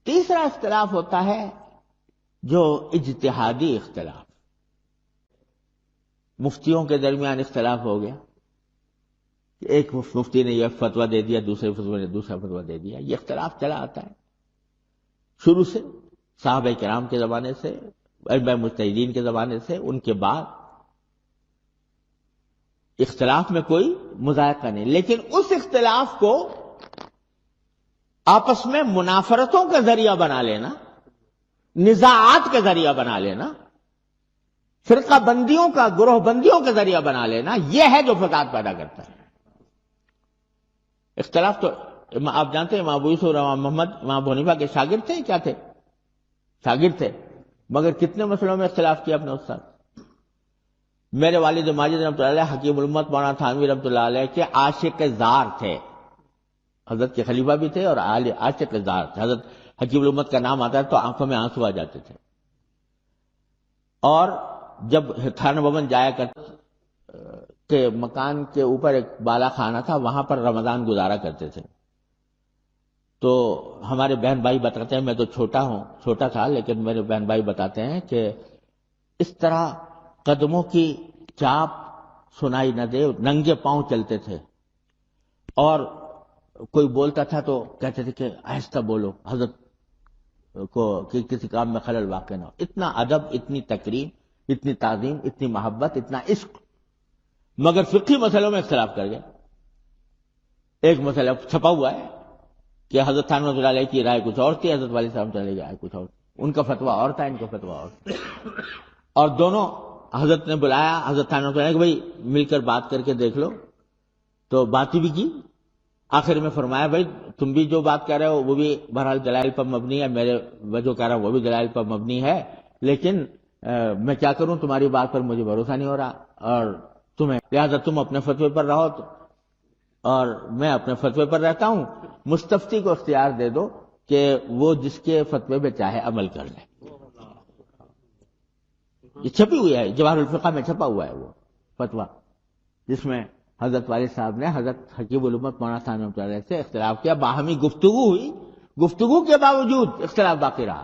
تیسرا اختلاف ہوتا ہے جو اجتہادی اختلاف. مفتیوں کے درمیان اختلاف ہو گیا، ایک مفتی نے یہ فتویٰ دے دیا، دوسرے مفتی نے دوسرا فتویٰ دے دیا. یہ اختلاف چلا آتا ہے شروع سے، صحابہ کرام کے زمانے سے، ائمہ مجتہدین کے زمانے سے. ان کے بعد اختلاف میں کوئی مذائقہ نہیں، لیکن اس اختلاف کو آپس میں منافرتوں کا ذریعہ بنا لینا، نزاعات کا ذریعہ بنا لینا، فرقہ بندیوں کا، گروہ بندیوں کا ذریعہ بنا لینا، یہ ہے جو فساد پیدا کرتا ہے. اختلاف تو آپ جانتے ہیں، امام ابو یوسف اور امام محمد امام ابو حنیفہ کے شاگرد تھے، کیا تھے؟ شاگرد تھے، مگر کتنے مسئلوں میں اختلاف کیا اپنے استاد. میرے والد ماجد رحمۃ اللہ علیہ حکیم الامت مولانا تھانوی رحمۃ اللہ علیہ کے عاشق زار تھے، حضرت کے خلیفہ بھی تھے اور عاشق زار تھے. حضرت حکیم الامت کا نام آتا ہے تو آنکھوں میں آنسو آ جاتے تھے. اور جب خانہ بھون جایا کرتے کہ مکان کے اوپر ایک بالا خانہ تھا، وہاں پر رمضان گزارا کرتے تھے. تو ہمارے بہن بھائی بتاتے ہیں، میں تو چھوٹا تھا، لیکن میرے بہن بھائی بتاتے ہیں کہ اس طرح قدموں کی چاپ سنائی نہ دے، ننگے پاؤں چلتے تھے. اور کوئی بولتا تھا تو کہتے تھے کہ آہستہ بولو، حضرت کو کہ کسی کام میں خلل واقع نہ ہو. اتنا ادب، اتنی تکریم، اتنی تعظیم، اتنی محبت، اتنا عشق. مگر فقہی مسئلوں میں اختلاف کر گئے. ایک مسئلہ چھپا ہوا ہے کہ حضرت تھانوی رحمۃ اللہ علیہ کی رائے کچھ اور تھی، حضرت والد صاحب کی رائے کچھ اور تھی. ان کا فتویٰ اور تھا، ان کا فتویٰ اور تھا. اور دونوں حضرت نے بلایا حضرت تھانوی رحمۃ اللہ علیہ کہ بھائی مل کر بات کر کے دیکھ لو. تو باتیں بھی کی. آخر میں فرمایا بھائی تم بھی جو بات کہہ رہے ہو وہ بھی بہرحال دلائل پر مبنی ہے، میں جو کہہ رہا ہوں وہ بھی دلائل پر مبنی ہے، لیکن میں کیا کروں، تمہاری بات پر مجھے بھروسہ نہیں ہو رہا، اور لہٰذا تم اپنے فتوے پر رہو اور میں اپنے فتوے پر رہتا ہوں. مستفتی کو اختیار دے دو کہ وہ جس کے فتوے میں چاہے عمل کر لے. یہ چھپی ہوئی ہے، جواہر الفقہ میں چھپا ہوا ہے وہ فتویٰ، جس میں حضرت والد صاحب نے حضرت حکیم الامت مولانا ثانوی رحمۃ اللہ علیہ سے اختلاف کیا. باہمی گفتگو ہوئی، گفتگو کے باوجود اختلاف باقی رہا.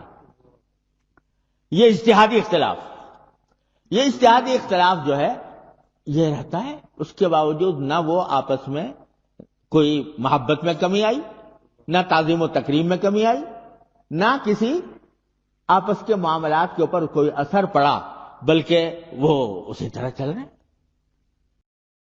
یہ اجتہادی اختلاف جو ہے یہ رہتا ہے. اس کے باوجود نہ وہ آپس میں کوئی محبت میں کمی آئی، نہ تعظیم و تکریم میں کمی آئی، نہ کسی آپس کے معاملات کے اوپر کوئی اثر پڑا، بلکہ وہ اسی طرح چل رہے ہیں.